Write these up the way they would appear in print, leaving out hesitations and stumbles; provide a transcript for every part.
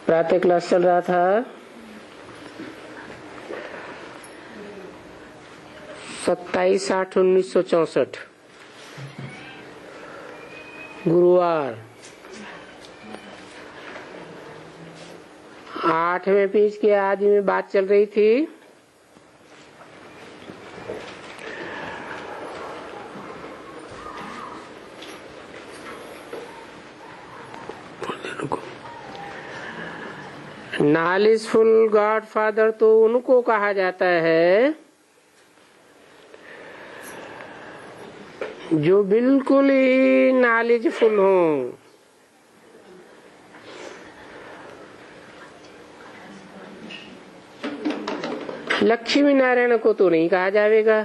प्रातः क्लास चल रहा था 27/8/1964 गुरुवार 8वें पेज के आदि में बात चल रही थी नॉलेजफुल गॉडफादर तो उनको कहा जाता है जो बिल्कुल ही नॉलेजफुल हो। लक्ष्मी नारायण को तो नहीं कहा जाएगा,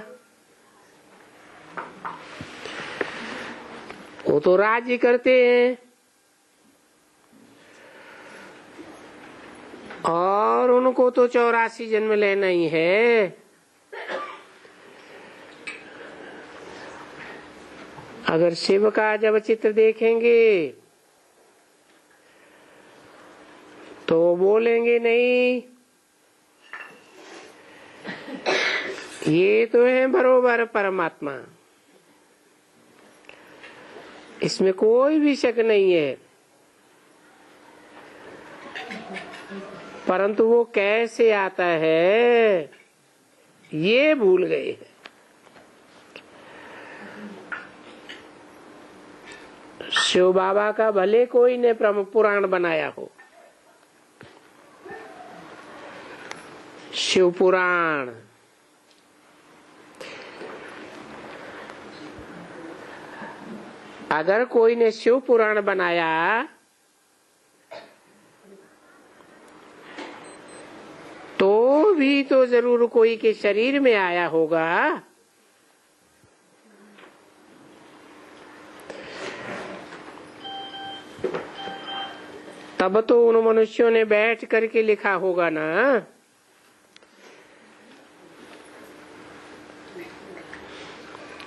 वो तो राज्य करते हैं और उनको तो 84 जन्म लेना ही है। अगर शिव का जब चित्र देखेंगे तो बोलेंगे नहीं, ये तो है बरोबर परमात्मा, इसमें कोई भी शक नहीं है। परंतु वो कैसे आता है ये भूल गए हैं। शिव बाबा का भले कोई ने पुराण बनाया हो, शिव पुराण, अगर कोई ने शिव पुराण बनाया तो भी तो जरूर कोई के शरीर में आया होगा। तब तो उन मनुष्यों ने बैठ करके लिखा होगा ना।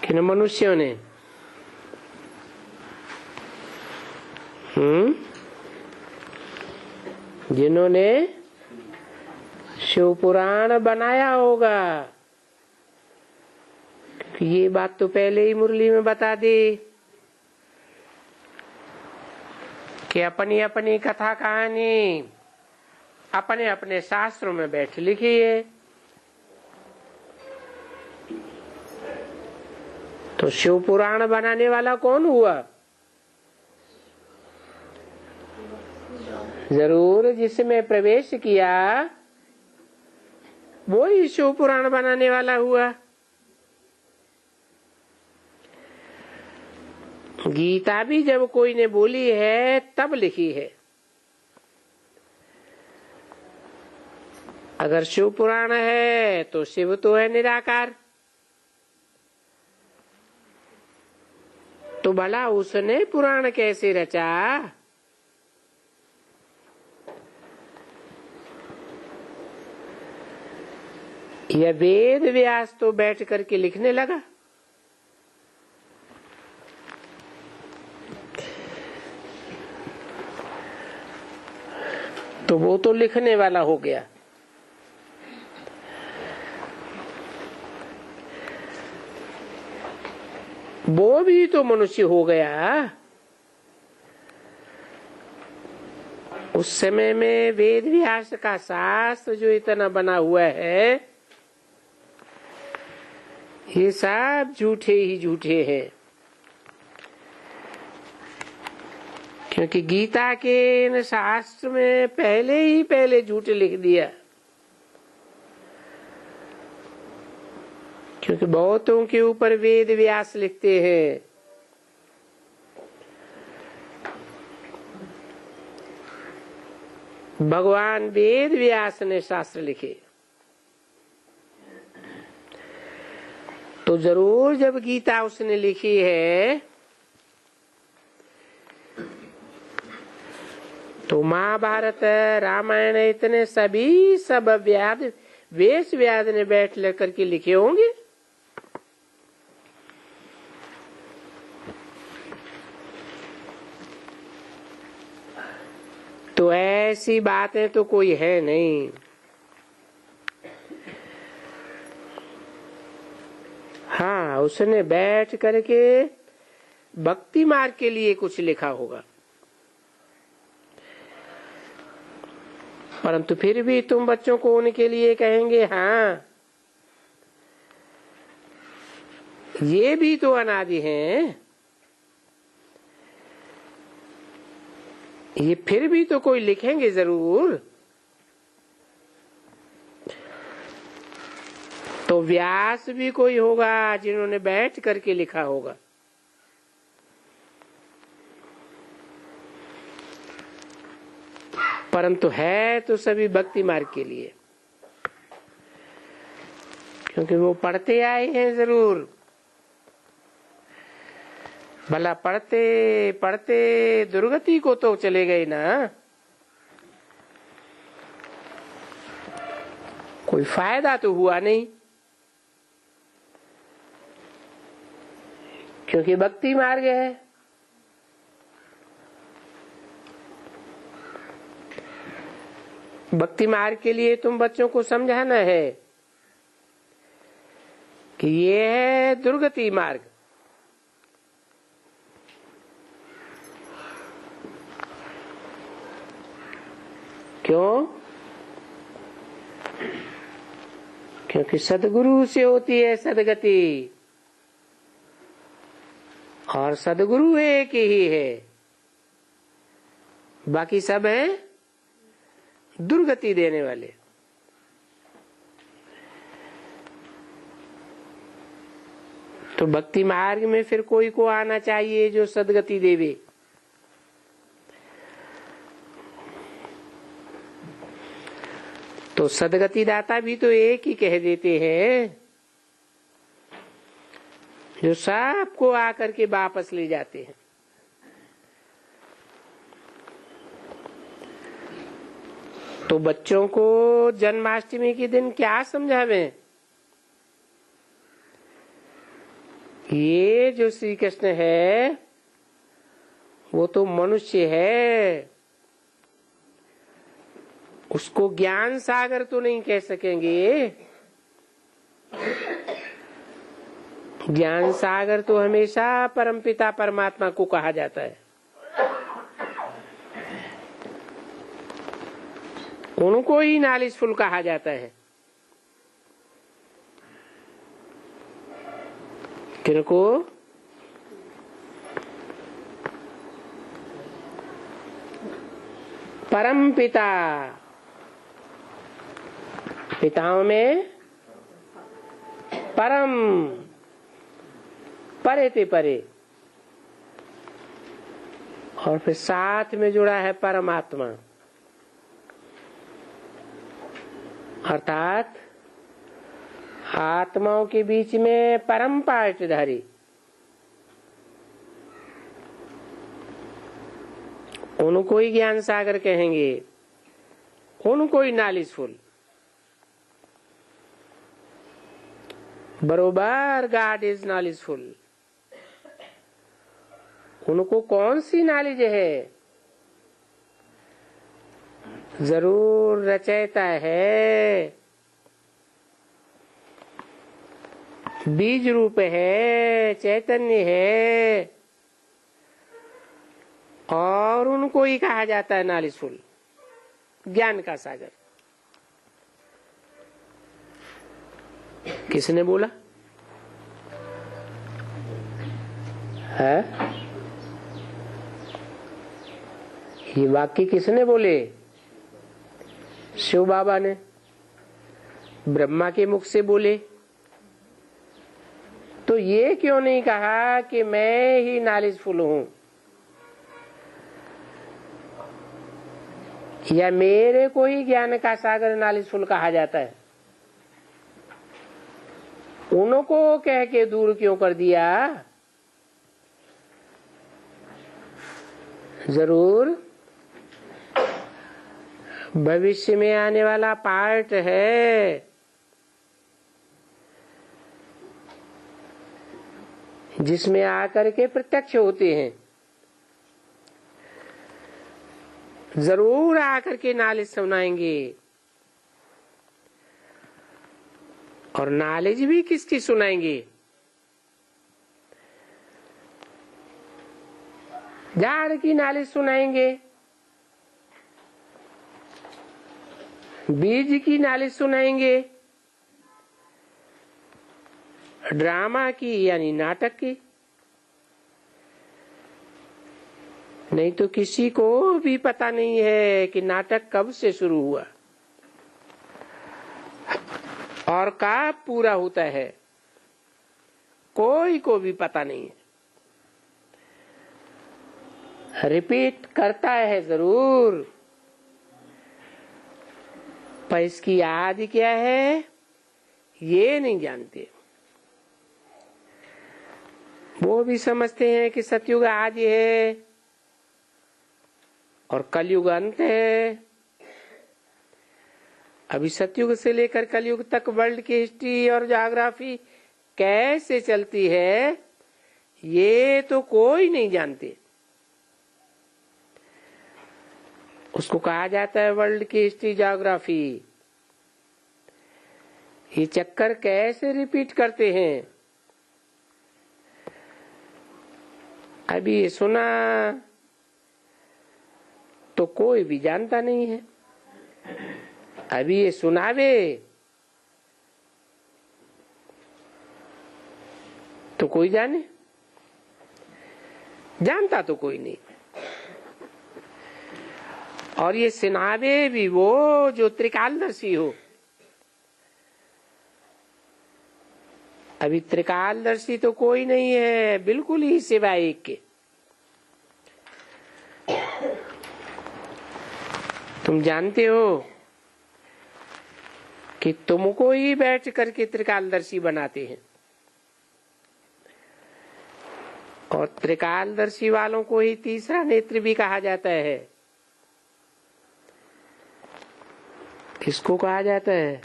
किन मनुष्यों ने? जिन्होंने शिव पुराण बनाया होगा। ये बात तो पहले ही मुरली में बता दी कि अपनी अपनी कथा कहानी अपने अपने शास्त्रों में बैठ लिखी है। तो शिव पुराण बनाने वाला कौन हुआ? जरूर जिसमें प्रवेश किया वो ही शिव पुराण बनाने वाला हुआ। गीता भी जब कोई ने बोली है तब लिखी है। अगर शिव पुराण है तो शिव तो है निराकार, तो भला उसने पुराण कैसे रचा? यह वेद व्यास तो बैठ करके लिखने लगा। तो वो तो लिखने वाला हो गया। वो भी तो मनुष्य हो गया। उस समय में वेद व्यास का शास्त्र जो इतना बना हुआ है, ये सब झूठे ही झूठे हैं। क्योंकि गीता के शास्त्र में पहले झूठ लिख दिया। क्योंकि बहुतों के ऊपर वेद व्यास लिखते हैं। भगवान वेद व्यास ने शास्त्र लिखे, तो जरूर जब गीता उसने लिखी है तो महाभारत रामायण इतने सभी सब वेश व्यास ने बैठ लेकर के लिखे होंगे। तो तो ऐसी बातें तो कोई है नहीं। हाँ, उसने बैठ करके भक्ति मार्ग के लिए कुछ लिखा होगा, परंतु फिर भी तुम बच्चों को उनके लिए कहेंगे हाँ ये भी तो अनादि हैं, ये फिर भी तो कोई लिखेंगे जरूर। तो व्यास भी कोई होगा जिन्होंने बैठ करके लिखा होगा। परंतु है तो सभी भक्ति मार्ग के लिए, क्योंकि वो पढ़ते आए हैं जरूर। भला पढ़ते पढ़ते दुर्गति को तो चले गए ना, कोई फायदा तो हुआ नहीं, क्योंकि भक्ति मार्ग है। भक्ति मार्ग के लिए तुम बच्चों को समझाना है कि ये है दुर्गति मार्ग। क्यों? क्योंकि सदगुरु से होती है सदगति, और सदगुरु एक ही है, बाकी सब है दुर्गति देने वाले। तो भक्ति मार्ग में फिर कोई को आना चाहिए जो सदगति देवे। तो सदगति दाता भी तो एक ही कह देते हैं, जो सबको आकर के वापस ले जाते हैं। तो बच्चों को जन्माष्टमी के दिन क्या समझावें? ये जो श्री कृष्ण है वो तो मनुष्य है, उसको ज्ञान सागर तो नहीं कह सकेंगे। ज्ञान सागर तो हमेशा परमपिता परमात्मा को कहा जाता है। उनको ही नॉलेजफुल कहा जाता है। किनको? परम पिता, पिताओं में परम, परे ते परे, और फिर साथ में जुड़ा है परमात्मा, अर्थात आत्माओं के बीच में परम पार्टधारी। उनको ही ज्ञान सागर कहेंगे, उनको ही नॉलेजफुल। बरोबर गॉड इज नॉलेजफुल। उनको कौन सी नॉलेज है? जरूर रचयिता है, बीज रूप है, चैतन्य है, और उनको ही कहा जाता है नॉलेजफुल, ज्ञान का सागर। किसने बोला है? ये वाक्य किसने बोले? शिव बाबा ने ब्रह्मा के मुख से बोले। तो ये क्यों नहीं कहा कि मैं ही नॉलेजफुल हूं, या मेरे को ही ज्ञान का सागर नॉलेजफुल कहा जाता है? उनको कह के दूर क्यों कर दिया? जरूर भविष्य में आने वाला पार्ट है, जिसमें आकर के प्रत्यक्ष होते हैं। जरूर आकर के नॉलेज सुनाएंगे। और नॉलेज भी किसकी सुनाएंगे? झाड़ की नॉलेज सुनाएंगे, बीज की नॉलेज सुनाएंगे, ड्रामा की यानी नाटक की। नहीं तो किसी को भी पता नहीं है कि नाटक कब से शुरू हुआ और कब पूरा होता है, कोई को भी पता नहीं है। रिपीट करता है जरूर, पर इसकी आदि क्या है ये नहीं जानते। वो भी समझते हैं कि सतयुग आदि है और कलयुग अंत है। अभी सतयुग से लेकर कलयुग तक वर्ल्ड की हिस्ट्री और ज्योग्राफी कैसे चलती है ये तो कोई नहीं जानते। उसको कहा जाता है वर्ल्ड की हिस्ट्री ज्योग्राफी। ये चक्कर कैसे रिपीट करते हैं? अभी ये सुना तो कोई भी जानता नहीं है, अभी ये सुनावे तो कोई जाने, जानता तो कोई नहीं। और ये सुनावे भी वो जो त्रिकालदर्शी हो। अभी त्रिकालदर्शी तो कोई नहीं है, बिल्कुल ही सिवाय एक के। तुम जानते हो कि तुमको ही बैठ करके त्रिकालदर्शी बनाते हैं और त्रिकालदर्शी वालों को ही तीसरा नेत्र भी कहा जाता है। किसको कहा जाता है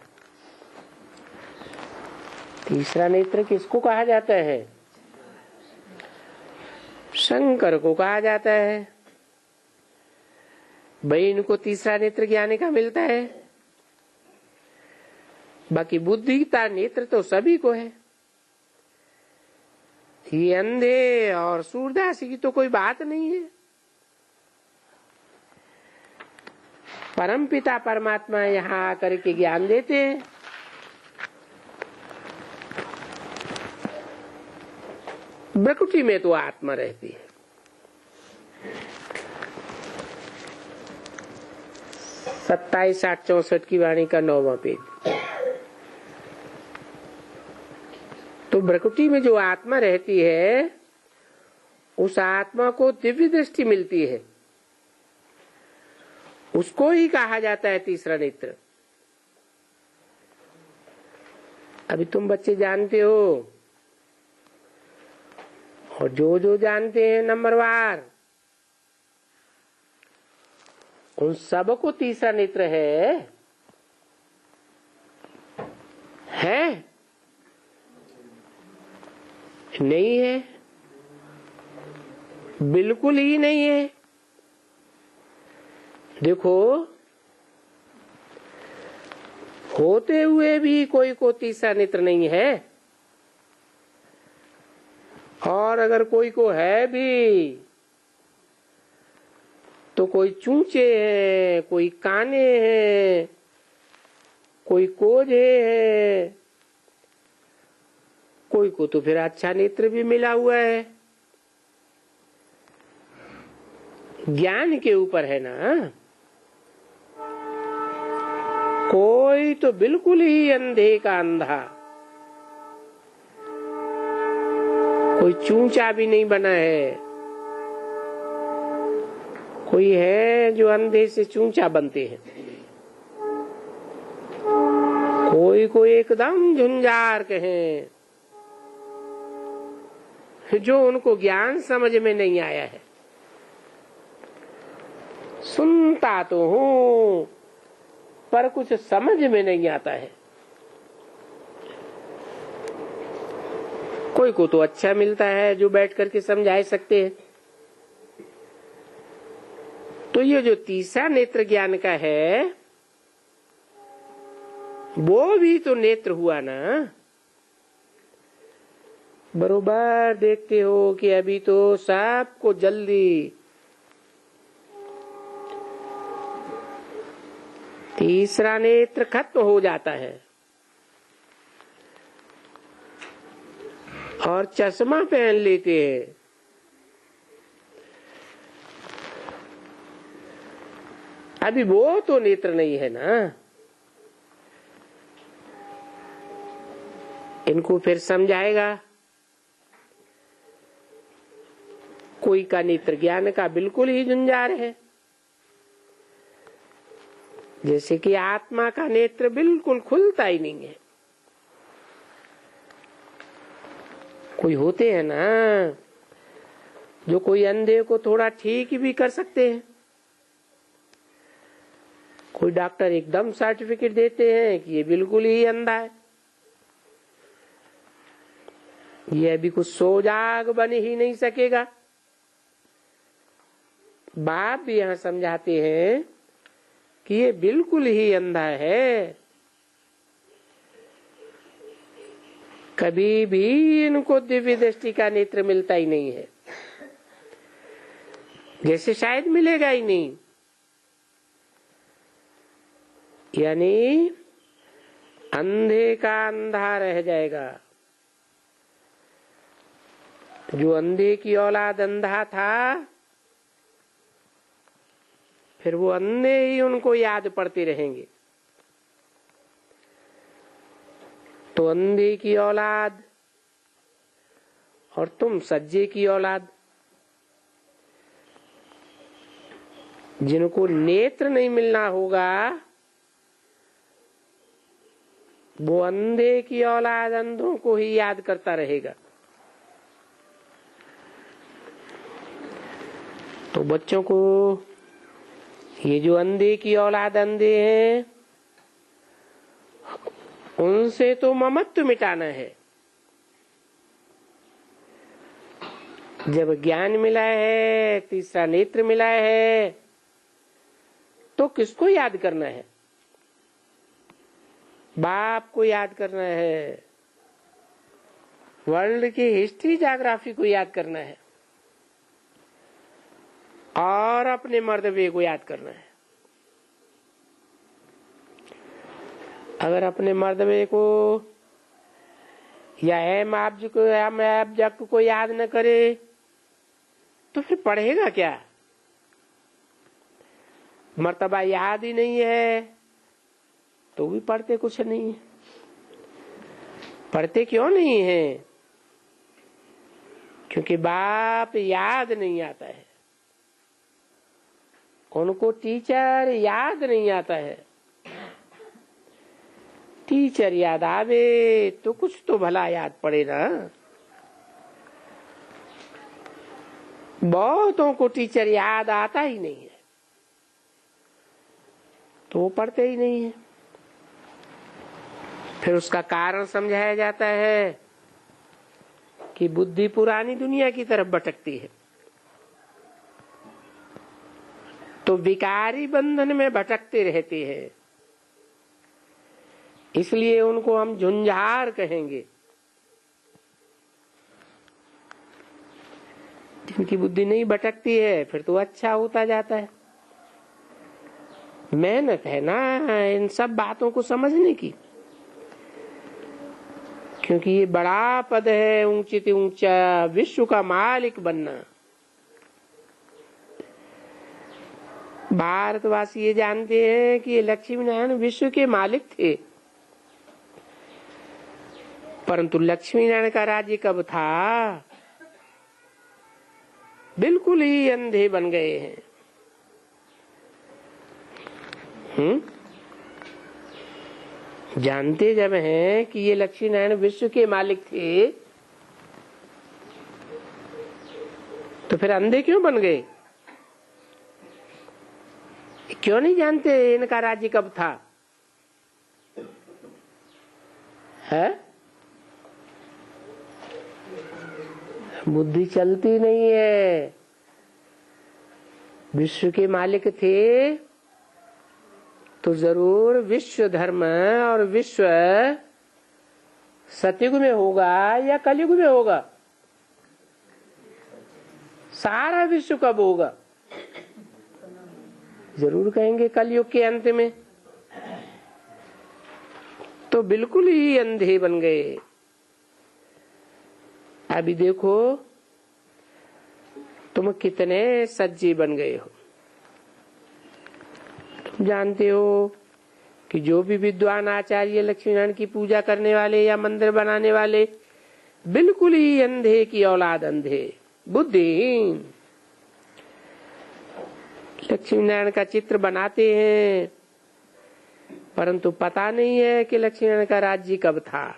तीसरा नेत्र? किसको कहा जाता है? शंकर को कहा जाता है। भाई इनको तीसरा नेत्र ज्ञान का मिलता है, बाकी बुद्धि का नेत्र तो सभी को है। ये अंधे और सूरदास की तो कोई बात नहीं है। परम पिता परमात्मा यहाँ आकर के ज्ञान देते हैं। प्रकृति में तो आत्मा रहती है। सत्ताईस 864 की वाणी का 9वां पेज। तो प्रकृति में जो आत्मा रहती है उस आत्मा को दिव्य दृष्टि मिलती है, उसको ही कहा जाता है तीसरा नेत्र। अभी तुम बच्चे जानते हो और जो जो जानते हैं नंबरवार, उन सबको तीसरा नेत्र है नहीं है? बिल्कुल ही नहीं है। देखो होते हुए भी कोई को तीसरा नेत्र नहीं है, और अगर कोई को है भी तो कोई चूंचे हैं, कोई काने हैं, कोई कोझे हैं, कोई को तो फिर अच्छा नेत्र भी मिला हुआ है। ज्ञान के ऊपर है ना। कोई तो बिल्कुल ही अंधे का अंधा, कोई चूंचा भी नहीं बना है। कोई है जो अंधे से चूंचा बनते हैं, कोई को एकदम झुंझार कहें जो उनको ज्ञान समझ में नहीं आया है। सुनता तो हूं पर कुछ समझ में नहीं आता है। कोई को तो अच्छा मिलता है जो बैठ करके समझा सकते हैं, तो ये जो तीसरा नेत्र ज्ञान का है वो भी तो नेत्र हुआ ना। बरोबर देखते हो कि अभी तो सबको जल्दी तीसरा नेत्र खत्म हो जाता है और चश्मा पहन लेते हैं। अभी वो तो नेत्र नहीं है ना। इनको फिर समझाएगा। कोई का नेत्र ज्ञान का बिल्कुल ही झुंझार है, जैसे कि आत्मा का नेत्र बिल्कुल खुलता ही नहीं है। कोई होते हैं ना जो कोई अंधे को थोड़ा ठीक भी कर सकते हैं। कोई डॉक्टर एकदम सर्टिफिकेट देते हैं कि ये बिल्कुल ही अंधा है, ये अभी कुछ सोजाग बन ही नहीं सकेगा। बाप भी यहां समझाते हैं कि ये बिल्कुल ही अंधा है, कभी भी इनको दिव्य दृष्टि का नेत्र मिलता ही नहीं है, जैसे शायद मिलेगा ही नहीं। यानी अंधे का अंधा रह जाएगा। जो अंधे की औलाद अंधा था, फिर वो अंधे ही उनको याद पड़ते रहेंगे। तो अंधे की औलाद और तुम सज्जे की औलाद, जिनको नेत्र नहीं मिलना होगा, वो अंधे की औलाद अंधों को ही याद करता रहेगा। तो बच्चों को ये जो अंधे की औलाद अंधे हैं, उनसे तो ममत्व मिटाना है। जब ज्ञान मिला है, तीसरा नेत्र मिला है, तो किसको याद करना है? बाप को याद करना है, वर्ल्ड की हिस्ट्री ज्योग्राफी को याद करना है और अपने मर्तबे को याद करना है। अगर अपने मर्तबे को या एम ऑब्जेक्ट को याद न करे तो फिर पढ़ेगा क्या? मर्तबा याद ही नहीं है तो भी पढ़ते कुछ नहीं है। पढ़ते क्यों नहीं है? क्योंकि बाप याद नहीं आता है, उनको टीचर याद नहीं आता है। टीचर याद आवे तो कुछ तो भला याद पड़े ना। बहुतों को टीचर याद आता ही नहीं है तो वो पढ़ते ही नहीं है। फिर उसका कारण समझाया जाता है कि बुद्धि पुरानी दुनिया की तरफ भटकती है, तो विकारी बंधन में भटकते रहते हैं, इसलिए उनको हम झुंझार कहेंगे। जिनकी बुद्धि नहीं भटकती है फिर तो अच्छा होता जाता है। मेहनत है ना इन सब बातों को समझने की, क्योंकि ये बड़ा पद है, ऊंचे से ऊंचा विश्व का मालिक बनना। भारतवासी ये जानते हैं कि ये लक्ष्मी नारायण विश्व के मालिक थे, परंतु लक्ष्मी नारायण का राज्य कब था? बिल्कुल ही अंधे बन गए हैं। जानते जब हैं कि ये लक्ष्मी नारायण विश्व के मालिक थे तो फिर अंधे क्यों बन गए? क्यों नहीं जानते इनका राज्य कब था? है बुद्धि चलती नहीं है। विश्व के मालिक थे तो जरूर विश्व धर्म और विश्व सतयुग में होगा या कलयुग में होगा? सारा विश्व कब होगा? जरूर कहेंगे कलयुग के अंत में। तो बिल्कुल ही अंधे बन गए। अभी देखो तुम कितने सज्जे बन गए हो। तुम जानते हो कि जो भी विद्वान आचार्य लक्ष्मी नारायण की पूजा करने वाले या मंदिर बनाने वाले बिल्कुल ही अंधे की औलाद, अंधे बुद्धिहीन लक्ष्मी नारायण का चित्र बनाते हैं, परंतु पता नहीं है कि लक्ष्मी नारायण का राज्य कब था।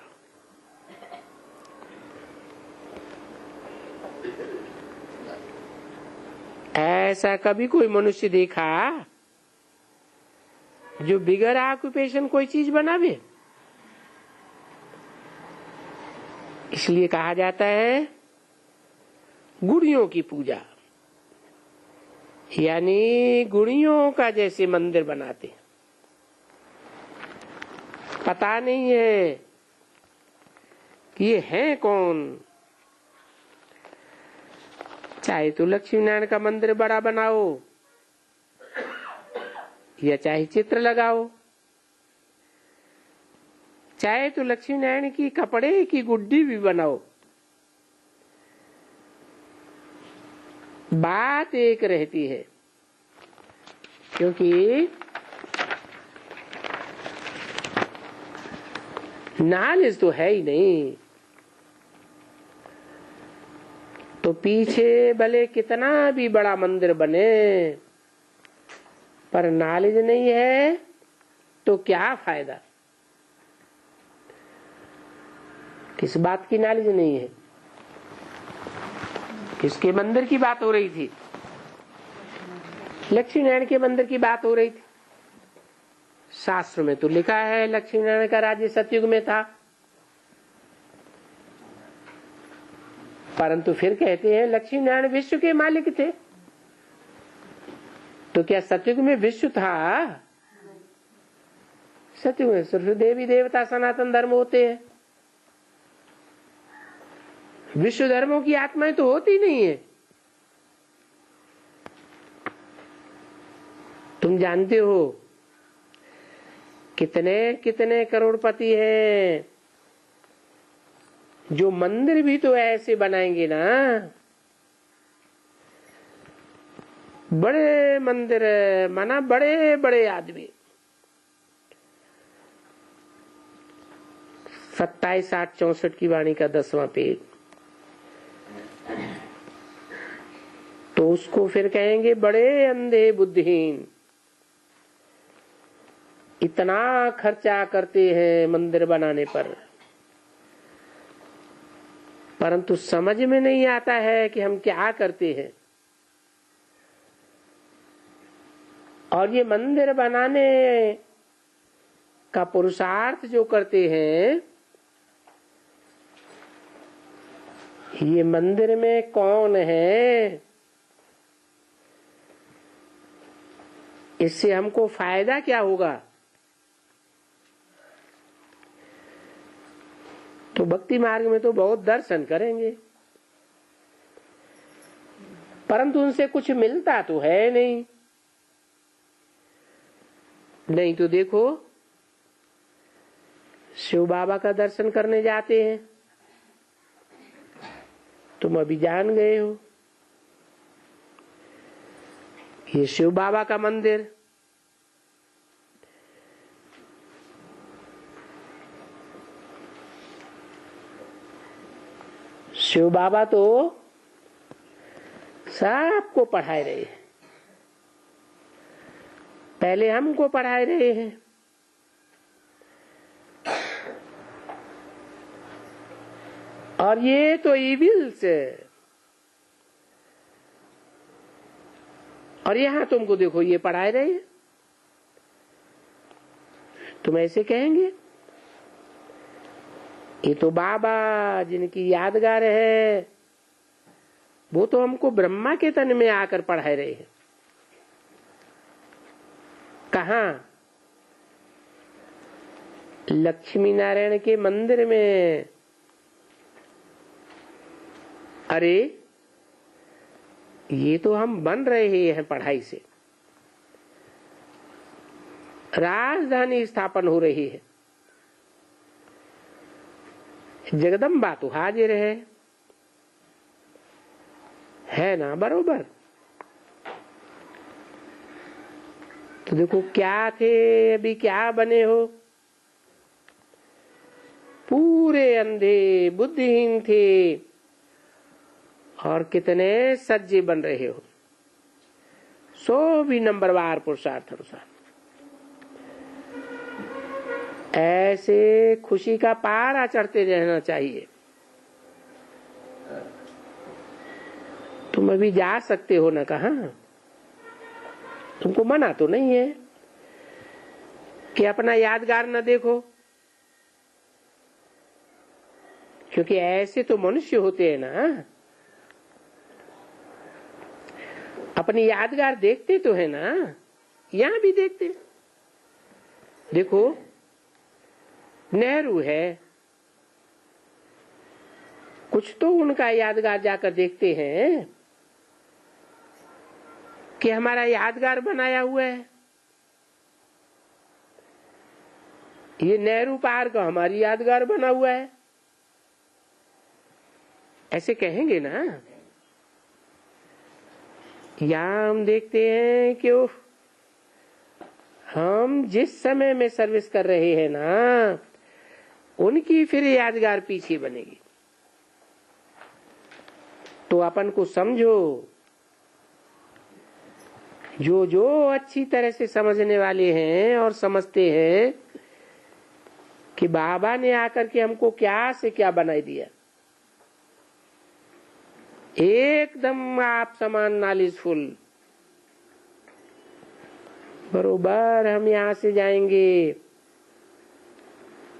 ऐसा कभी कोई मनुष्य देखा जो बिगर ऑक्यूपेशन कोई चीज बनावे? इसलिए कहा जाता है गुड़ियों की पूजा, यानी गुड़ियों का जैसे मंदिर बनाते। पता नहीं है कि ये हैं कौन। चाहे तो लक्ष्मी नारायण का मंदिर बड़ा बनाओ या चाहे चित्र लगाओ, चाहे तो लक्ष्मी नारायण की कपड़े की गुड्डी भी बनाओ, बात एक रहती है। क्योंकि नॉलेज तो है ही नहीं, तो पीछे भले कितना भी बड़ा मंदिर बने पर नॉलेज नहीं है तो क्या फायदा? किस बात की नॉलेज नहीं है? किसके मंदिर की बात हो रही थी? लक्ष्मी नारायण के मंदिर की बात हो रही थी। शास्त्र में तो लिखा है लक्ष्मी नारायण का राज्य सतयुग में था, परंतु फिर कहते हैं लक्ष्मी नारायण विश्व के मालिक थे। तो क्या सतयुग में विश्व था? सतयुग में सिर्फ देवी देवता सनातन धर्म होते हैं। विश्व धर्मों की आत्माएं तो होती नहीं है। तुम जानते हो कितने कितने करोड़पति हैं जो मंदिर भी तो ऐसे बनाएंगे ना, बड़े मंदिर, माना बड़े बड़े आदमी। 27, 8, 64 की वाणी का 10वां पेज। तो उसको फिर कहेंगे बड़े अंधे बुद्धिहीन। इतना खर्चा करते हैं मंदिर बनाने पर, परंतु समझ में नहीं आता है कि हम क्या करते हैं। और ये मंदिर बनाने का पुरुषार्थ जो करते हैं, ये मंदिर में कौन है, इससे हमको फायदा क्या होगा? तो भक्ति मार्ग में तो बहुत दर्शन करेंगे, परंतु उनसे कुछ मिलता तो है नहीं। नहीं तो देखो शिव बाबा का दर्शन करने जाते हैं, तुम अभी जान गए हो ये शिव बाबा का मंदिर। शिव बाबा तो सबको पढ़ाए रहे हैं, पहले हमको पढ़ाए रहे हैं। और ये तो इविल्स है। और यहां तुमको देखो ये पढ़ाए रहे हैं, तुम ऐसे कहेंगे ये तो बाबा जिनकी यादगार है वो तो हमको ब्रह्मा के तन में आकर पढ़ाए रहे हैं। कहाँ? लक्ष्मी नारायण के मंदिर में। अरे ये तो हम बन रहे हैं पढ़ाई से, राजधानी स्थापन हो रही है, जगदम्बा तो हाजिर है ना बरोबर। तो देखो क्या थे, अभी क्या बने हो, पूरे अंधे बुद्धिहीन थे और कितने सज्जे बन रहे हो, 100 भी नंबरवार पुरुषार्थ अनुसार। ऐसे खुशी का पारा चढ़ते रहना चाहिए। तुम अभी जा सकते हो ना, कहाँ? तुमको मना तो नहीं है कि अपना यादगार न देखो, क्योंकि ऐसे तो मनुष्य होते हैं ना, अपनी यादगार देखते तो है ना, यहां भी देखते। देखो नेहरू है, कुछ तो उनका यादगार जाकर देखते हैं कि हमारा यादगार बनाया हुआ है। ये नेहरू पार्क हमारी यादगार बना हुआ है, ऐसे कहेंगे ना। यहां हम देखते हैं कि हम जिस समय में सर्विस कर रहे हैं ना, उनकी फिर यादगार पीछे बनेगी। तो अपन को समझो, जो अच्छी तरह से समझने वाले हैं और समझते हैं कि बाबा ने आकर के हमको क्या से क्या बनाई दिया, एकदम आप समान नॉलेजफुल, बरोबर हम यहां से जाएंगे,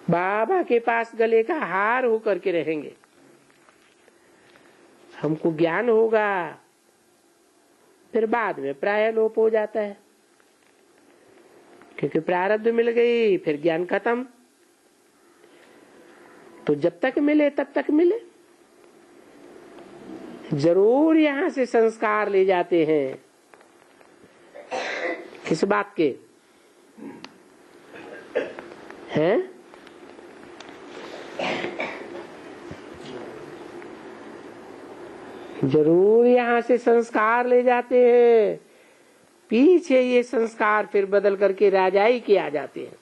बाबा के पास गले का हार होकर के रहेंगे, हमको ज्ञान होगा, फिर बाद में प्राय लोप हो जाता है, क्योंकि प्रारब्ध मिल गई, फिर ज्ञान खत्म। तो जब तक मिले तब तक मिले, जरूर यहां से संस्कार ले जाते हैं। किस बात के हैं? जरूर यहां से संस्कार ले जाते हैं, पीछे ये संस्कार फिर बदल करके राजाई के आ जाते हैं।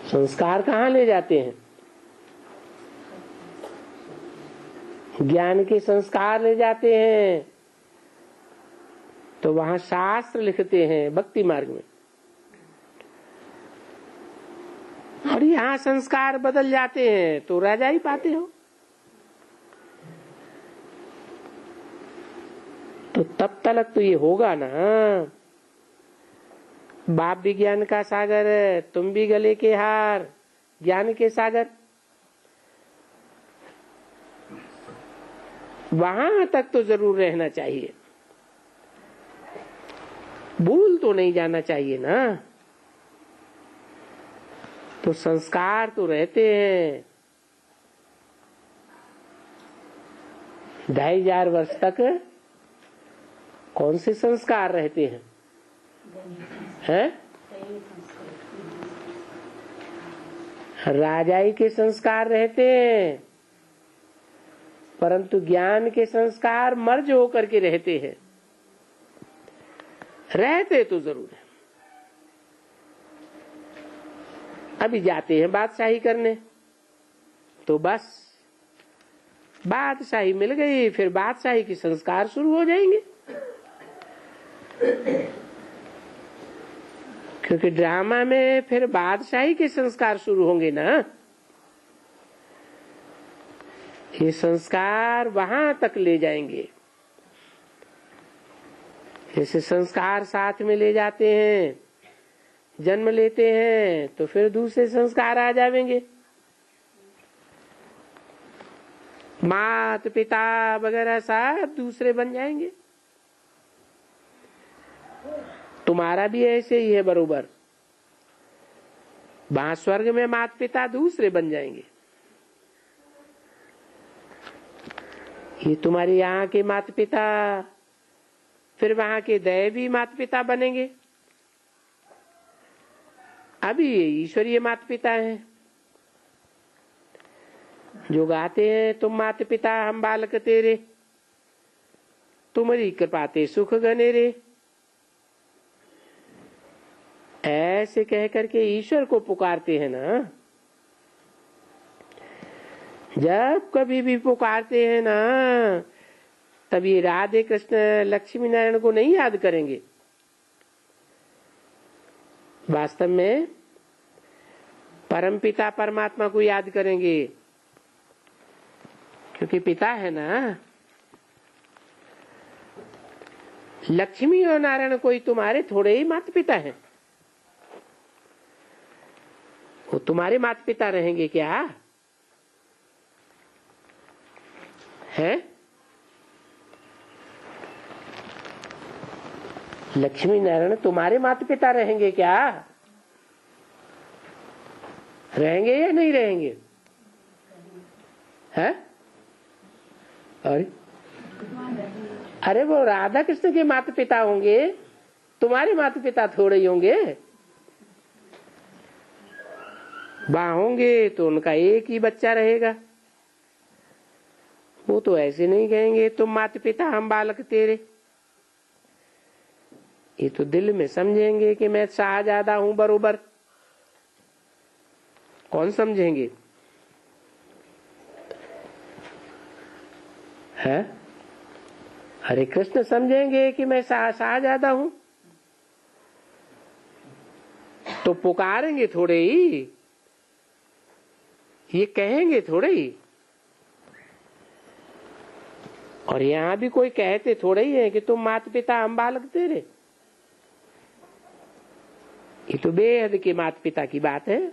संस्कार कहाँ ले जाते हैं? ज्ञान के संस्कार ले जाते हैं, तो वहां शास्त्र लिखते हैं भक्ति मार्ग में, और यहाँ संस्कार बदल जाते हैं तो राजा ही पाते हो। तो तब तक तो ये होगा ना, बाप भी ज्ञान का सागर, तुम भी गले के हार, ज्ञान के सागर, वहां तक तो जरूर रहना चाहिए, भूल तो नहीं जाना चाहिए ना। तो संस्कार तो रहते हैं, 2500 वर्ष तक कौन से संस्कार रहते हैं? राजाई के संस्कार रहते हैं, परंतु ज्ञान के संस्कार मर्ज होकर के रहते हैं, रहते तो जरूर है। अभी जाते हैं बादशाही करने, तो बस बादशाही मिल गई, फिर बादशाही के संस्कार शुरू हो जाएंगे, क्योंकि ड्रामा में फिर बादशाही के संस्कार शुरू होंगे ना। ये संस्कार वहां तक ले जाएंगे, जैसे संस्कार साथ में ले जाते हैं, जन्म लेते हैं तो फिर दूसरे संस्कार आ जाएंगे, मात पिता वगैरह सब दूसरे बन जाएंगे। तुम्हारा भी ऐसे ही है बरोबर। वहां स्वर्ग में माता पिता दूसरे बन जाएंगे। ये तुम्हारे यहाँ के माता पिता फिर वहां के दैवी माता पिता बनेंगे। अभी ये ईश्वरीय माता पिता हैं जो गाते हैं, तुम माता पिता हम बालक तेरे, तुम्हारी कृपाते सुख गने रे। ऐसे कह करके ईश्वर को पुकारते हैं ना। जब कभी भी पुकारते हैं ना, तब ये राधे कृष्ण लक्ष्मी नारायण को नहीं याद करेंगे। वास्तव में परम पिता परमात्मा को याद करेंगे, क्योंकि पिता है ना। लक्ष्मी और नारायण कोई तुम्हारे थोड़े ही माता पिता हैं। वो तुम्हारे माता पिता रहेंगे क्या है? लक्ष्मी नारायण तुम्हारे माता पिता रहेंगे क्या? रहेंगे या नहीं रहेंगे? है? अरे वो राधा कृष्ण के माता पिता होंगे, तुम्हारे माता पिता थोड़े ही होंगे। वहां होंगे तो उनका एक ही बच्चा रहेगा। वो तो ऐसे नहीं कहेंगे तुम माता पिता हम बालक तेरे। ये तो दिल में समझेंगे कि मैं शाहजादा हूं बरोबर। कौन समझेंगे? है? हरे कृष्ण समझेंगे कि मैं शाहजादा हूं, तो पुकारेंगे थोड़े ही, ये कहेंगे थोड़े ही। और यहां भी कोई कहते थोड़े ही है कि तुम माता पिता हम बालक तेरे। ये तो बेहद के माता पिता की बात है।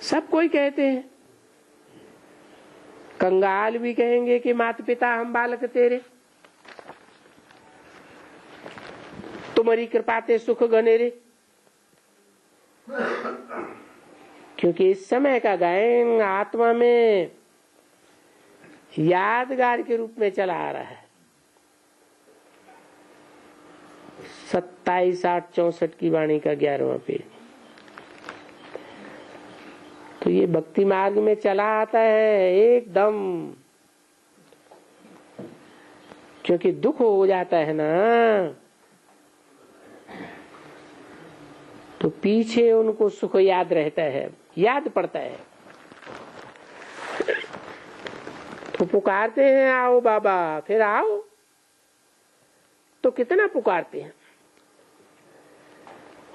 सब कोई कहते हैं। कंगाल भी कहेंगे कि माता पिता हम बालक तेरे, तुम्हारी कृपाते सुख गने रे। क्योंकि इस समय का गायन आत्मा में यादगार के रूप में चला आ रहा है। 27, 8, 64 की वाणी का 11वां पेज। तो ये भक्ति मार्ग में चला आता है एकदम। क्योंकि दुख हो जाता है ना, तो पीछे उनको सुख याद रहता है, याद पड़ता है। तो पुकारते हैं आओ बाबा, फिर आओ। तो कितना पुकारते हैं,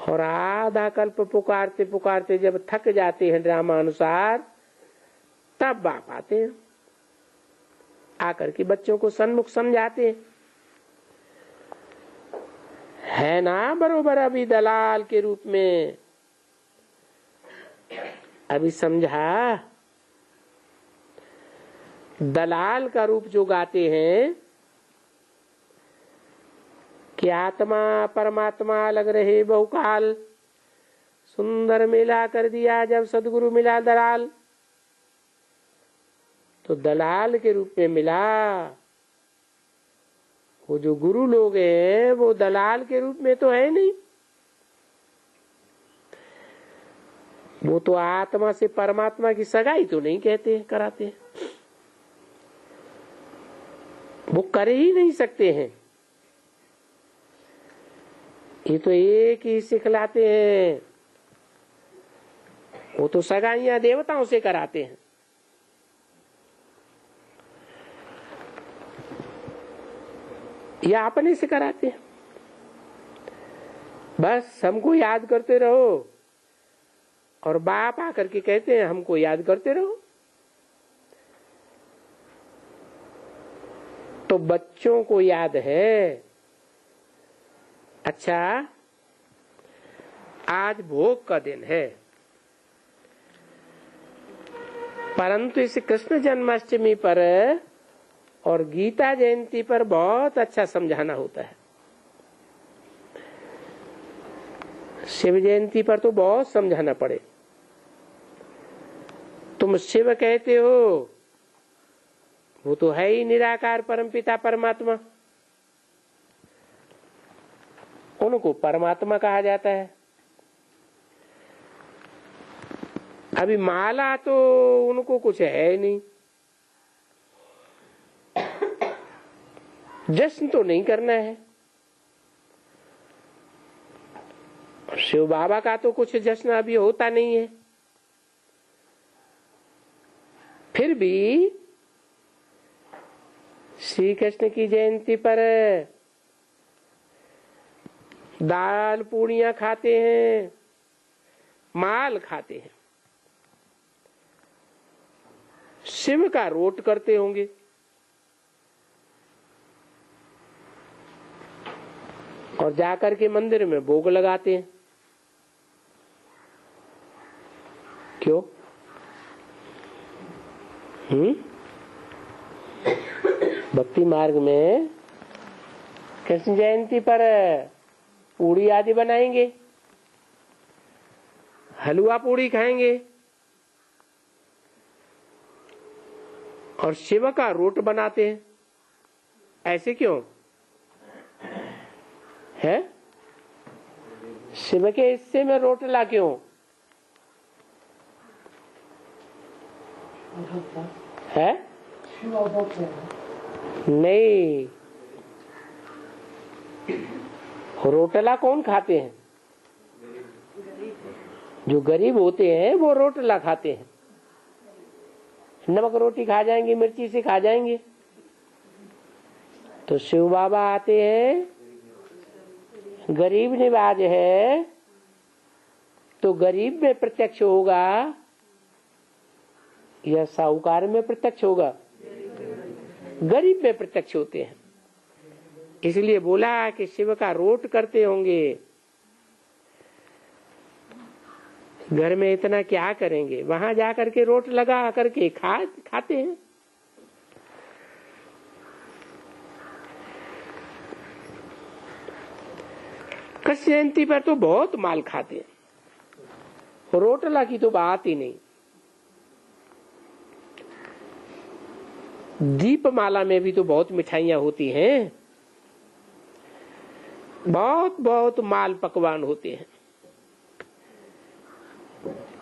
और आधा कल्प पुकारते पुकारते जब थक जाते हैं ड्रामा अनुसार, तब बाप आते हैं, आकर के बच्चों को सन्मुख समझाते हैं। है ना बरोबर अभी दलाल के रूप में। अभी समझा? दलाल का रूप जो गाते हैं कि आत्मा परमात्मा लग रहे बहुकाल, सुंदर मेला कर दिया जब सदगुरु मिला दलाल। तो दलाल के रूप में मिला। वो जो गुरु लोग हैं वो दलाल के रूप में तो है नहीं। वो तो आत्मा से परमात्मा की सगाई तो नहीं कहते कराते, वो कर ही नहीं सकते हैं। ये तो एक ही सिखलाते हैं। वो तो सगाइयां देवताओं से कराते हैं। या अपने से कराते हैं। बस हमको याद करते रहो, और बाप आकर के कहते हैं हमको याद करते रहो। तो बच्चों को याद है, अच्छा आज भोग का दिन है, परंतु इस कृष्ण जन्माष्टमी पर और गीता जयंती पर बहुत अच्छा समझाना होता है। शिव जयंती पर तो बहुत समझाना पड़े। तुम शिव कहते हो, वो तो है ही निराकार परमपिता परमात्मा, उनको परमात्मा कहा जाता है। अभी माला तो उनको कुछ है नहीं, जश्न तो नहीं करना है। शिव बाबा का तो कुछ जश्न अभी होता नहीं है। फिर भी श्री कृष्ण की जयंती पर दाल पूड़ियां खाते हैं, माल खाते हैं, शिव का रोट करते होंगे। और जाकर के मंदिर में भोग लगाते हैं। क्यों? भक्ति मार्ग में कृष्ण जयंती पर पूड़ी आदि बनाएंगे, हलवा पूड़ी खाएंगे और शिव का रोट बनाते हैं। ऐसे क्यों है? शिव के हिस्से में रोटला क्यों है? नहीं, रोटला कौन खाते हैं? जो गरीब होते हैं वो रोटला खाते हैं। नमक रोटी खा जाएंगे, मिर्ची से खा जाएंगे। तो शिव बाबा आते हैं, गरीब निवाज है, तो गरीब में प्रत्यक्ष होगा या साहूकार में प्रत्यक्ष होगा? गरीब में प्रत्यक्ष होते हैं। इसलिए बोला कि शिव का रोट करते होंगे। घर में इतना क्या करेंगे, वहां जाकर के रोट लगा करके खाते हैं। कृष्ण जयंती पर तो बहुत माल खाते हैं, रोटला की तो बात ही नहीं। दीपमाला में भी तो बहुत मिठाइयां होती हैं, बहुत बहुत माल पकवान होते हैं,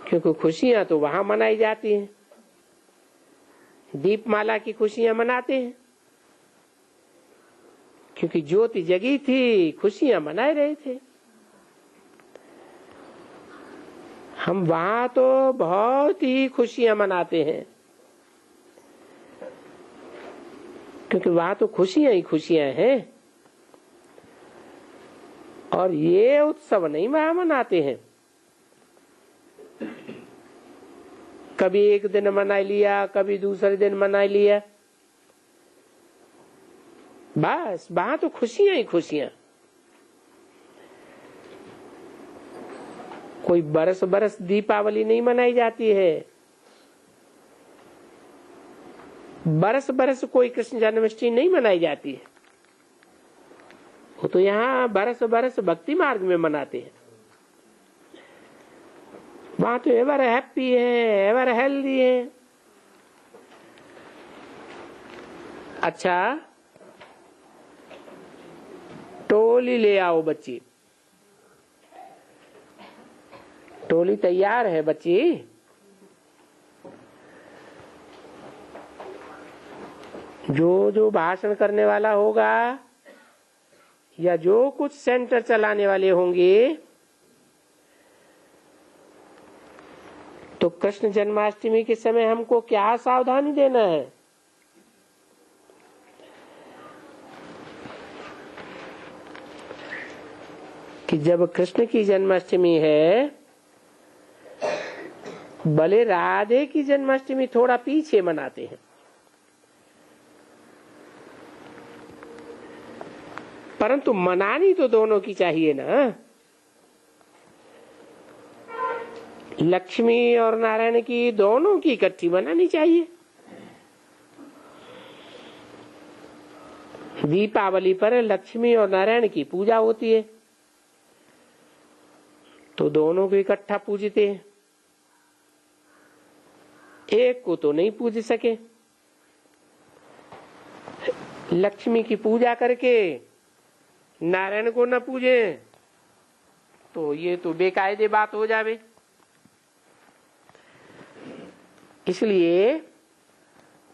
क्योंकि खुशियां तो वहां मनाई जाती हैं। दीपमाला की खुशियां मनाते हैं क्योंकि ज्योति जगी थी, खुशियां मनाए रहे थे। हम वहां तो बहुत ही खुशियां मनाते हैं क्योंकि वहां तो खुशियां ही खुशियां हैं। और ये उत्सव नहीं वहां मनाते हैं। कभी एक दिन मना लिया, कभी दूसरे दिन मना लिया, बस वहां तो खुशियां ही खुशियां। कोई बरस बरस दीपावली नहीं मनाई जाती है, बरस बरस कोई कृष्ण जन्माष्टमी नहीं मनाई जाती है। वो तो यहाँ बरस बरस भक्ति मार्ग में मनाते हैं। वहां तो एवर हैप्पी है, एवर हेल्दी है। अच्छा, टोली ले आओ बच्ची। टोली तैयार है बच्ची? जो जो भाषण करने वाला होगा या जो कुछ सेंटर चलाने वाले होंगे, तो कृष्ण जन्माष्टमी के समय हमको क्या सावधानी देना है? कि जब कृष्ण की जन्माष्टमी है, भले राधे की जन्माष्टमी थोड़ा पीछे मनाते हैं, परंतु मनानी तो दोनों की चाहिए ना। लक्ष्मी और नारायण की दोनों की इकट्ठी बनानी चाहिए। दीपावली पर लक्ष्मी और नारायण की पूजा होती है तो दोनों को इकट्ठा पूजते हैं। एक को तो नहीं पूज सके, लक्ष्मी की पूजा करके नारायण को न पूजे तो ये तो बेकायदे बात हो जावे। इसलिए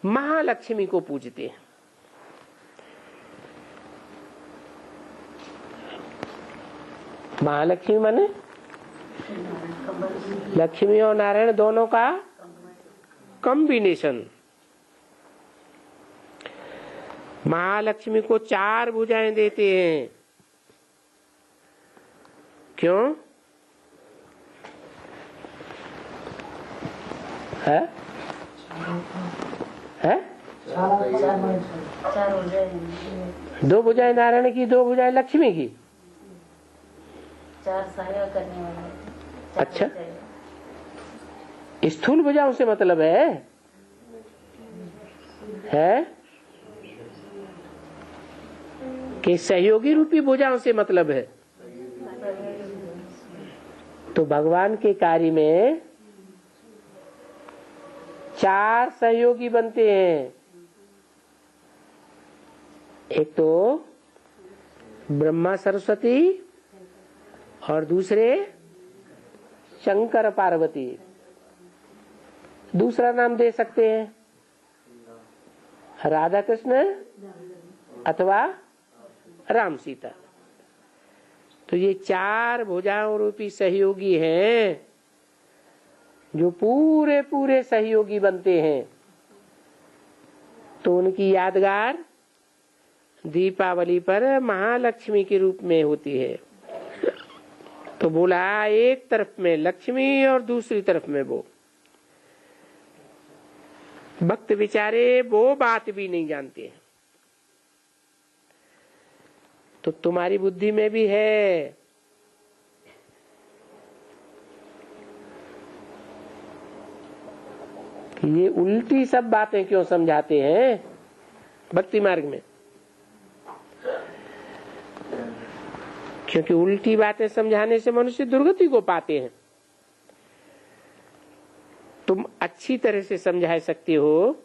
महालक्ष्मी को पूजते हैं। महालक्ष्मी माने लक्ष्मी और नारायण दोनों का कॉम्बिनेशन। महालक्ष्मी को 4 भुजाएं देते हैं। क्यों है? 2 भुजाएं नारायण की, 2 भुजाएं लक्ष्मी की। 4 सहायता करने वाले। अच्छा, स्थूल भुजाओं से मतलब है कि सहयोगी रूपी भुजाओं से मतलब है। तो भगवान के कार्य में 4 सहयोगी बनते हैं। एक तो ब्रह्मा सरस्वती और दूसरे शंकर पार्वती। दूसरा नाम दे सकते हैं राधा कृष्ण अथवा राम सीता। तो ये 4 भुजाओं रूपी सहयोगी हैं जो पूरे पूरे सहयोगी बनते हैं। तो उनकी यादगार दीपावली पर महालक्ष्मी के रूप में होती है। तो बोला एक तरफ में लक्ष्मी और दूसरी तरफ में वो। भक्त बेचारे वो बात भी नहीं जानते हैं। तो तुम्हारी बुद्धि में भी है कि ये उल्टी सब बातें क्यों समझाते हैं भक्ति मार्ग में। क्योंकि उल्टी बातें समझाने से मनुष्य दुर्गति को पाते हैं। तुम अच्छी तरह से समझा सकते हो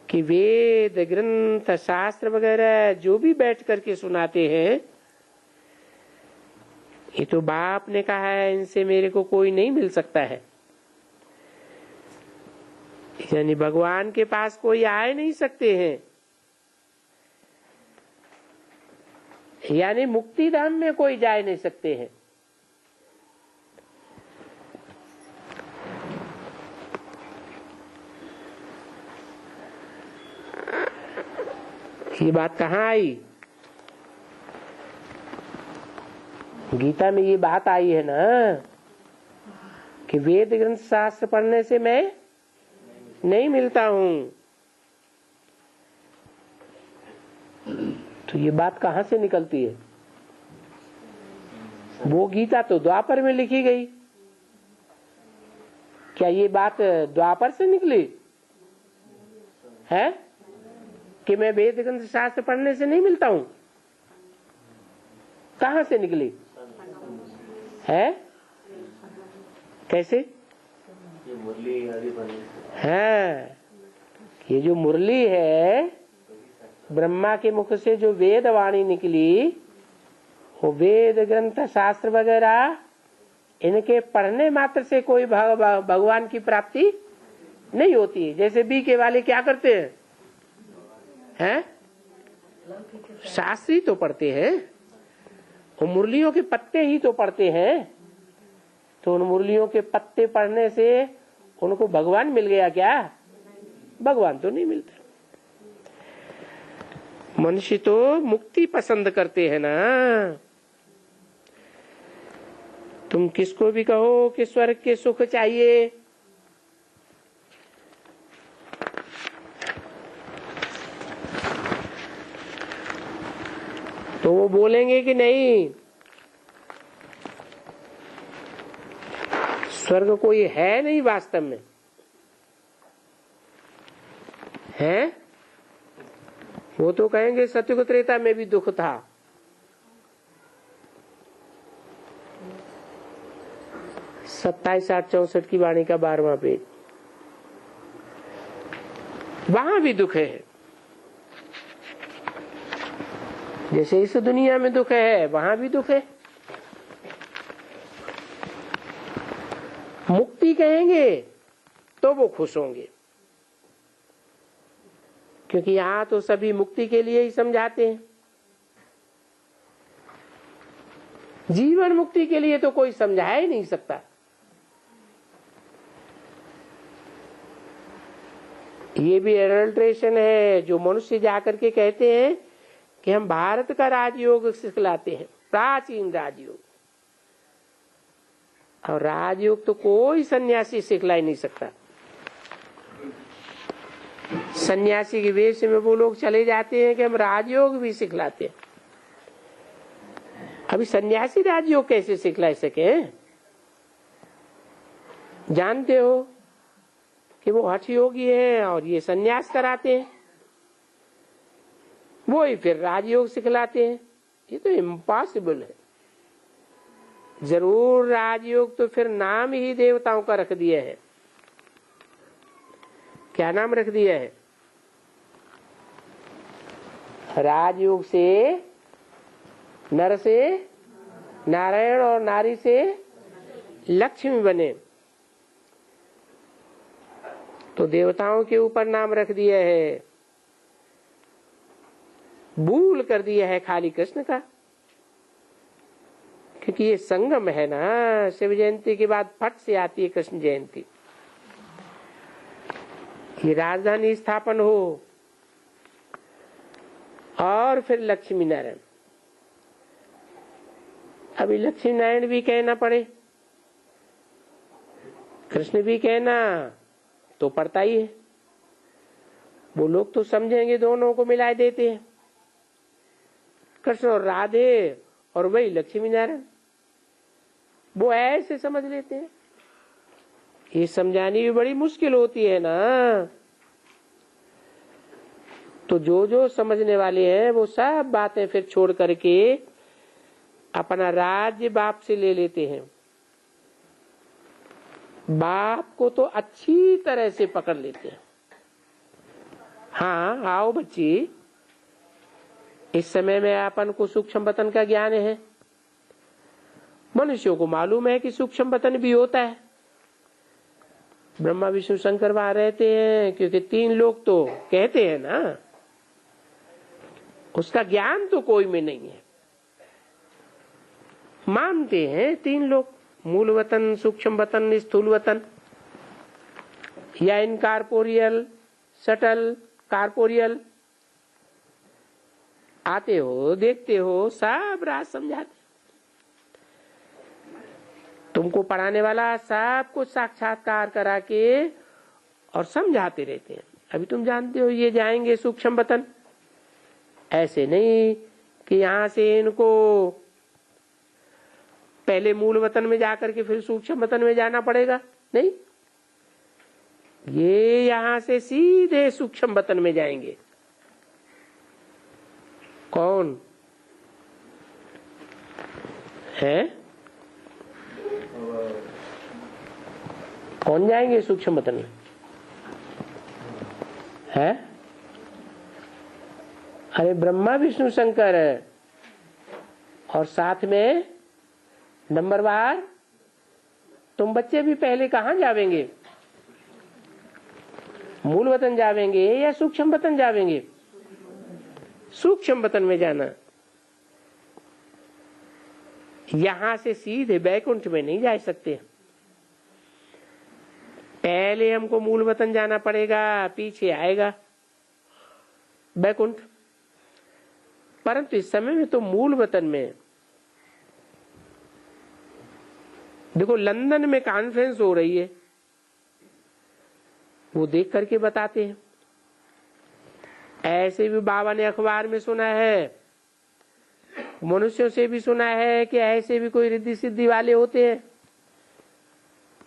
कि वेद ग्रंथ शास्त्र वगैरह जो भी बैठ करके सुनाते हैं, ये तो बाप ने कहा है, इनसे मेरे को कोई नहीं मिल सकता है। यानी भगवान के पास कोई आ नहीं सकते हैं, यानी मुक्ति धाम में कोई जा नहीं सकते हैं। ये बात कहाँ आई? गीता में ये बात आई है ना कि वेद ग्रंथ शास्त्र पढ़ने से मैं नहीं मिलता हूं। तो ये बात कहाँ से निकलती है? वो गीता तो द्वापर में लिखी गई। क्या ये बात द्वापर से निकली है कि मैं वेद ग्रंथ शास्त्र पढ़ने से नहीं मिलता हूं? कहाँ से निकली है? कैसे है? ये जो मुरली है, ब्रह्मा के मुख से जो वेद वाणी निकली, वो वेद ग्रंथ शास्त्र वगैरह इनके पढ़ने मात्र से कोई भगवान की प्राप्ति नहीं होती है। जैसे बीके वाले क्या करते हैं? शास्त्री तो पढ़ते हैं, वो मुरलियों के पत्ते ही तो पढ़ते हैं। तो उन मुरलियों के पत्ते पढ़ने से उनको भगवान मिल गया क्या? भगवान तो नहीं मिलता। मनुष्य तो मुक्ति पसंद करते हैं ना। तुम किसको भी कहो कि स्वर्ग के सुख चाहिए, तो वो बोलेंगे कि नहीं, स्वर्ग कोई है नहीं वास्तव में, है? वो तो कहेंगे सत्युग त्रेता में भी दुख था। सत्ताईस 64 की वाणी का 12वां पेज, वहां भी दुख है। जैसे इस दुनिया में दुख है, वहां भी दुख है। मुक्ति कहेंगे तो वो खुश होंगे, क्योंकि यहां तो सभी मुक्ति के लिए ही समझाते हैं। जीवन मुक्ति के लिए तो कोई समझा ही नहीं सकता। ये भी एडल्ट्रेशन है जो मनुष्य जाकर के कहते हैं कि हम भारत का राजयोग सिखलाते हैं, प्राचीन राजयोग। और राजयोग तो कोई सन्यासी सिखला ही नहीं सकता। सन्यासी के वेश में वो लोग चले जाते हैं कि हम राजयोग भी सिखलाते हैं। अभी सन्यासी राजयोग कैसे सिखला सके? जानते हो कि वो हठ योगी है और ये सन्यास कराते हैं, वो ही फिर राजयोग सिखलाते हैं। ये तो इम्पॉसिबल है। जरूर राजयोग तो फिर नाम ही देवताओं का रख दिया है। क्या नाम रख दिया है? राजयोग से नर से नारायण और नारी से लक्ष्मी बने, तो देवताओं के ऊपर नाम रख दिया है, भूल कर दिया है खाली कृष्ण का। क्योंकि ये संगम है ना, शिव जयंती के बाद फट से आती है कृष्ण जयंती। ये राजधानी स्थापन हो और फिर लक्ष्मी नारायण। अभी लक्ष्मी नारायण भी कहना पड़े, कृष्ण भी कहना तो पड़ता ही है। वो लोग तो समझेंगे दोनों को मिला देते हैं, कृष्ण और राधे और वही लक्ष्मी नारायण, वो ऐसे समझ लेते हैं। ये समझानी भी बड़ी मुश्किल होती है ना। तो जो समझने वाले हैं वो सब बातें फिर छोड़ करके अपना राज्य बाप से ले लेते हैं। बाप को तो अच्छी तरह से पकड़ लेते हैं। हाँ आओ बच्ची, इस समय में अपन को सूक्ष्म वतन का ज्ञान है। मनुष्यों को मालूम है कि सूक्ष्म वतन भी होता है। ब्रह्मा विष्णु शंकर वहां रहते हैं, क्योंकि 3 लोग तो कहते हैं ना। उसका ज्ञान तो कोई में नहीं है, मानते हैं 3 लोग, मूल वतन, सूक्ष्म वतन, स्थूल वतन, या इनकॉर्पोरियल, सटल, कॉर्पोरियल। आते हो, देखते हो, सब राज समझाते। तुमको पढ़ाने वाला सब कुछ साक्षात्कार करा के और समझाते रहते हैं। अभी तुम जानते हो ये जाएंगे सूक्ष्म वतन, ऐसे नहीं कि यहां से इनको पहले मूल वतन में जाकर के फिर सूक्ष्म वतन में जाना पड़ेगा। नहीं, ये यहां से सीधे सूक्ष्म वतन में जाएंगे। कौन है? कौन जाएंगे सूक्ष्म वतन में? है? अरे ब्रह्मा विष्णु शंकर है, और साथ में नंबरवार तुम बच्चे भी पहले कहां जावेंगे? मूल वतन जावेंगे या सूक्ष्म वतन जावेंगे? सूक्ष्म वतन में जाना। यहां से सीधे बैकुंठ में नहीं जा सकते, पहले हमको मूल वतन जाना पड़ेगा, पीछे आएगा बैकुंठ। परंतु इस समय में तो मूल वतन में, देखो लंदन में कॉन्फ्रेंस हो रही है, वो देख करके बताते हैं। ऐसे भी बाबा ने अखबार में सुना है, मनुष्यों से भी सुना है कि ऐसे भी कोई रिद्धि सिद्धि वाले होते हैं,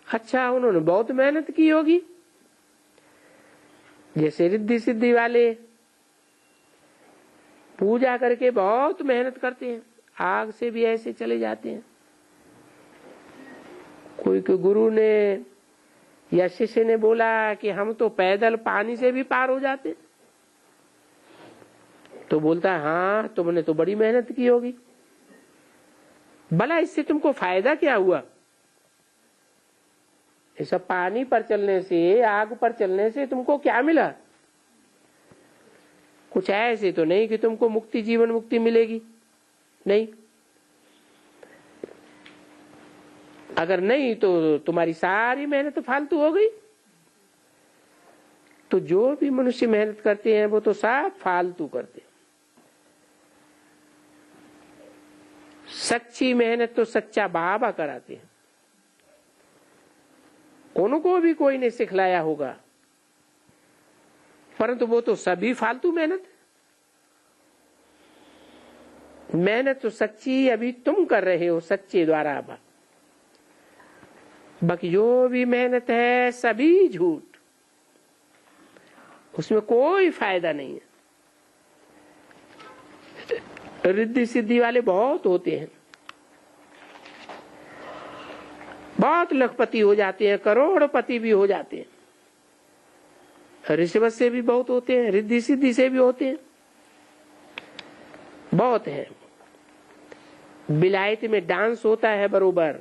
अच्छा, उन्होंने बहुत मेहनत की होगी। जैसे रिद्धि सिद्धि वाले पूजा करके बहुत मेहनत करते हैं, आग से भी ऐसे चले जाते हैं। कोई गुरु ने या शिष्य ने बोला कि हम तो पैदल पानी से भी पार हो जाते, तो बोलता है हाँ तुमने तो बड़ी मेहनत की होगी। भला इससे तुमको फायदा क्या हुआ? इस पानी पर चलने से, आग पर चलने से तुमको क्या मिला? कुछ ऐसे तो नहीं कि तुमको मुक्ति, जीवन मुक्ति मिलेगी, नहीं। अगर नहीं तो तुम्हारी सारी मेहनत फालतू हो गई। तो जो भी मनुष्य मेहनत करते हैं वो तो सब फालतू करते हैं। सच्ची मेहनत तो सच्चा बाबा कराते हैं, उनको भी कोई ने सिखलाया होगा, परंतु वो तो सभी फालतू मेहनत तो सच्ची अभी तुम कर रहे हो सच्चे द्वारा। बाकी जो भी मेहनत है सभी झूठ, उसमें कोई फायदा नहीं है। रिद्धि सिद्धि वाले बहुत होते हैं, बहुत लखपति हो जाते हैं, करोड़पति भी हो जाते हैं। रिश्वत से भी बहुत होते हैं, रिद्धि सिद्धि से भी होते हैं, बहुत है। विलायत में डांस होता है बरोबर,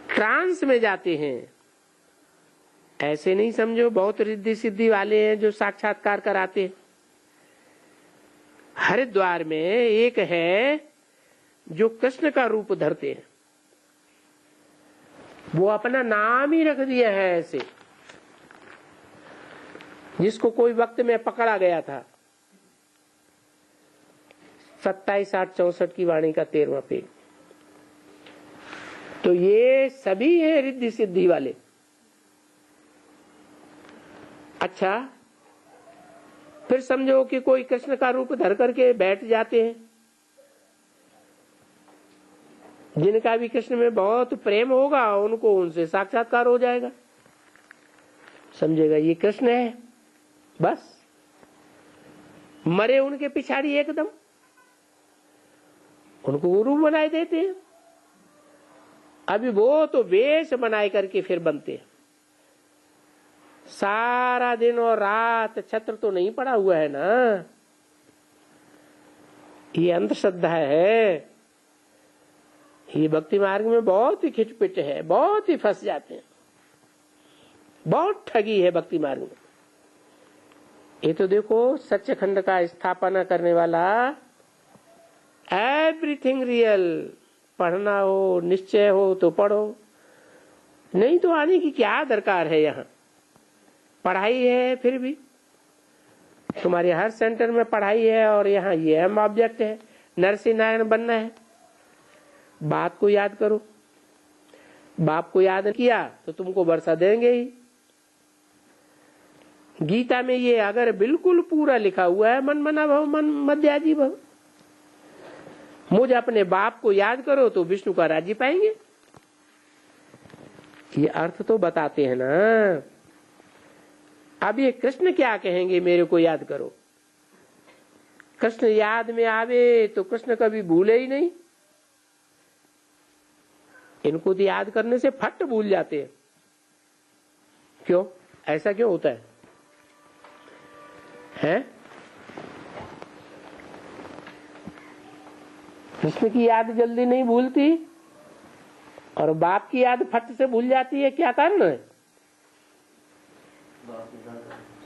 ट्रांस में जाते हैं। ऐसे नहीं समझो बहुत रिद्धि सिद्धि वाले हैं जो साक्षात्कार कराते हैं। हरिद्वार में एक है जो कृष्ण का रूप धरते हैं, वो अपना नाम ही रख दिया है ऐसे। जिसको कोई वक्त में पकड़ा गया था, 27, 8, 64 की वाणी का 13वां पेज। तो ये सभी है रिद्धि सिद्धि वाले। अच्छा, फिर समझो कि कोई कृष्ण का रूप धर करके बैठ जाते हैं, जिनका भी कृष्ण में बहुत प्रेम होगा उनको उनसे साक्षात्कार हो जाएगा, समझेगा ये कृष्ण है, बस मरे उनके पिछाड़ी एकदम उनको गुरु बनाए देते हैं। अभी वो तो वेश बनाए करके फिर बनते हैं। सारा दिन और रात छत्र तो नहीं पड़ा हुआ है ना, ये अंधश्रद्धा है। ये भक्ति मार्ग में बहुत ही खिटपिट है, बहुत ही फंस जाते हैं, बहुत ठगी है भक्ति मार्ग में। ये तो देखो सच्चखंड का स्थापना करने वाला एवरीथिंग रियल, पढ़ना हो निश्चय हो तो पढ़ो, नहीं तो आने की क्या दरकार है। यहाँ पढ़ाई है, फिर भी तुम्हारे हर सेंटर में पढ़ाई है और यहाँ ये अहम ऑब्जेक्ट है, नरसिंह नारायण बनना है। बात को याद करो, बाप को याद किया तो तुमको वर्षा देंगे ही। गीता में ये अगर बिल्कुल पूरा लिखा हुआ है, मन मना भव मन मध्याजी भव, मुझे अपने बाप को याद करो तो विष्णु का राज्य पाएंगे। ये अर्थ तो बताते हैं ना। अब ये कृष्ण क्या कहेंगे, मेरे को याद करो। कृष्ण याद में आवे तो कृष्ण कभी भूले ही नहीं। इनको तो याद करने से फट भूल जाते हैं। क्यों, ऐसा क्यों होता है? हैं? कृष्ण की याद जल्दी नहीं भूलती और बाप की याद फट से भूल जाती है, क्या कारण है?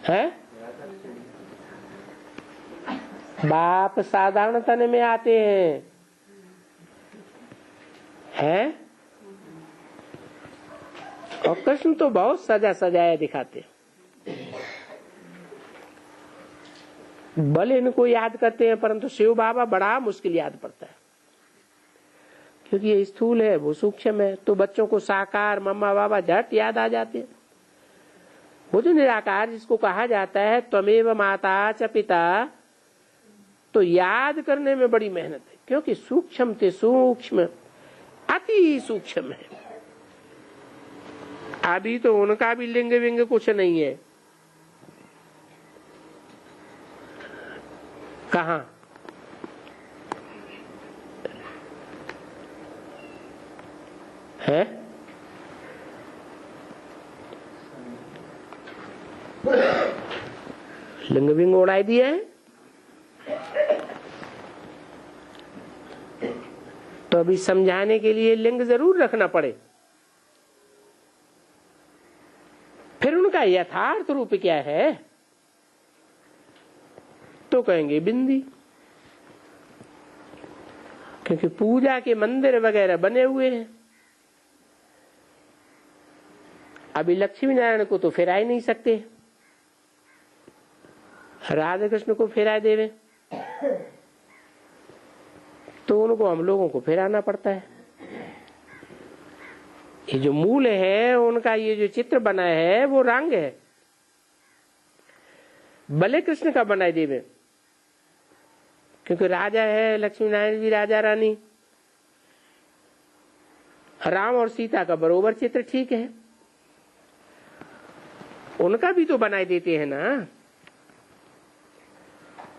हैं? बाप साधारण तन में आते हैं और कृष्ण तो बहुत सजा सजाया दिखाते हैं। भले इनको याद करते हैं परंतु शिव बाबा बड़ा मुश्किल याद पड़ता है, क्योंकि ये स्थूल है वो सूक्ष्म है। तो बच्चों को साकार मम्मा बाबा झट याद आ जाते हैं। वो जो निराकार जिसको कहा जाता है त्वमेव माता च पिता, तो याद करने में बड़ी मेहनत है, क्योंकि सूक्ष्म ते सूक्ष्म अति सूक्ष्म है। अभी तो उनका भी लिंग विंग कुछ नहीं है। कहाँ है? लिंग विंग उड़ाई दिया है। तो अभी समझाने के लिए लिंग जरूर रखना पड़े। फिर उनका यथार्थ रूप क्या है? तो कहेंगे बिंदी, क्योंकि पूजा के मंदिर वगैरह बने हुए हैं। अभी लक्ष्मी नारायण को तो फिरा ही नहीं सकते, राधा कृष्ण को फिरा देवे तो उनको हम लोगों को फिराना पड़ता है। ये जो मूल है उनका, ये जो चित्र बना है वो रंग है। भले कृष्ण का बनाए देवे, क्योंकि राजा है लक्ष्मी नारायण जी, राजा रानी। राम और सीता का बरोबर चित्र ठीक है, उनका भी तो बनाए देते हैं ना,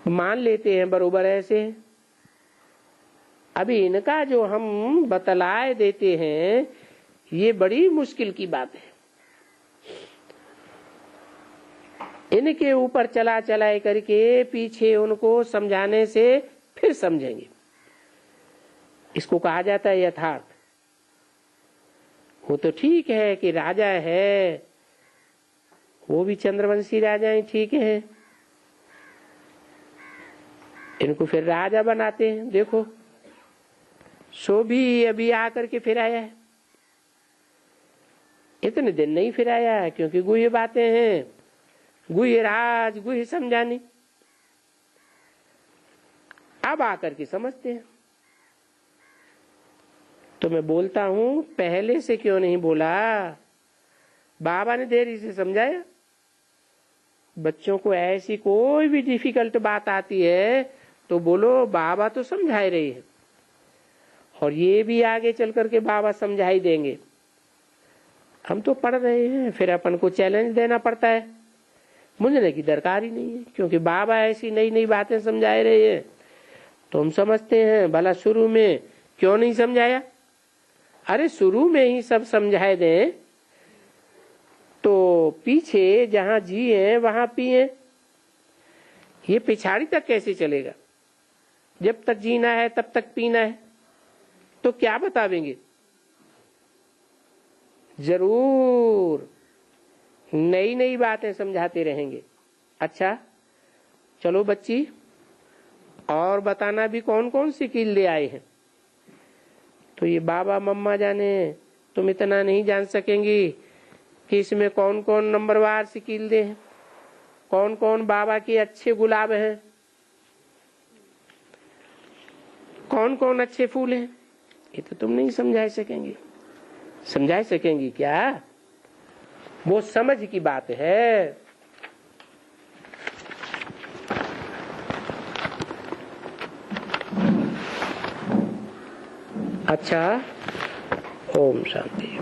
मान लेते हैं बरोबर ऐसे। अभी इनका जो हम बतलाए देते हैं ये बड़ी मुश्किल की बात है। इनके ऊपर चला चलाए करके पीछे उनको समझाने से फिर समझेंगे। इसको कहा जाता है यथार्थ। वो तो ठीक है कि राजा है, वो भी चंद्रवंशी राजा ही ठीक है, इनको फिर राजा बनाते हैं। देखो सो भी अभी आकर के फिर आया है, इतने दिन नहीं फिर आया है, क्योंकि गुह्य बातें हैं, गुह्य राज, गुह्य समझानी। अब आकर के समझते हैं। तो मैं बोलता हूं पहले से क्यों नहीं बोला? बाबा ने देरी से समझाया। बच्चों को ऐसी कोई भी डिफिकल्ट बात आती है तो बोलो बाबा तो समझा ही रही है, और ये भी आगे चल करके बाबा समझा ही देंगे। हम तो पढ़ रहे हैं, फिर अपन को चैलेंज देना पड़ता है। मुझे की दरकार ही नहीं है, क्योंकि बाबा ऐसी नई नई बातें समझा रहे हैं तो हम समझते हैं भला शुरू में क्यों नहीं समझाया। अरे शुरू में ही सब समझाए दें तो पीछे जहां जिए वहां पिए। ये पिछाड़ी तक कैसे चलेगा? जब तक जीना है तब तक पीना है, तो क्या बतावेंगे? जरूर नई नई बातें समझाते रहेंगे। अच्छा चलो बच्ची, और बताना भी कौन कौन सी कील ले आए हैं। तो ये बाबा मम्मा जाने, तुम इतना नहीं जान सकेंगी कि इसमें कौन कौन नंबरवार से कील दे हैं, कौन कौन बाबा के अच्छे गुलाब हैं, कौन कौन अच्छे फूल हैं। ये तो तुम नहीं समझा सकेंगे। समझा सकेंगी क्या? वो समझ की बात है। अच्छा, ओम शांति।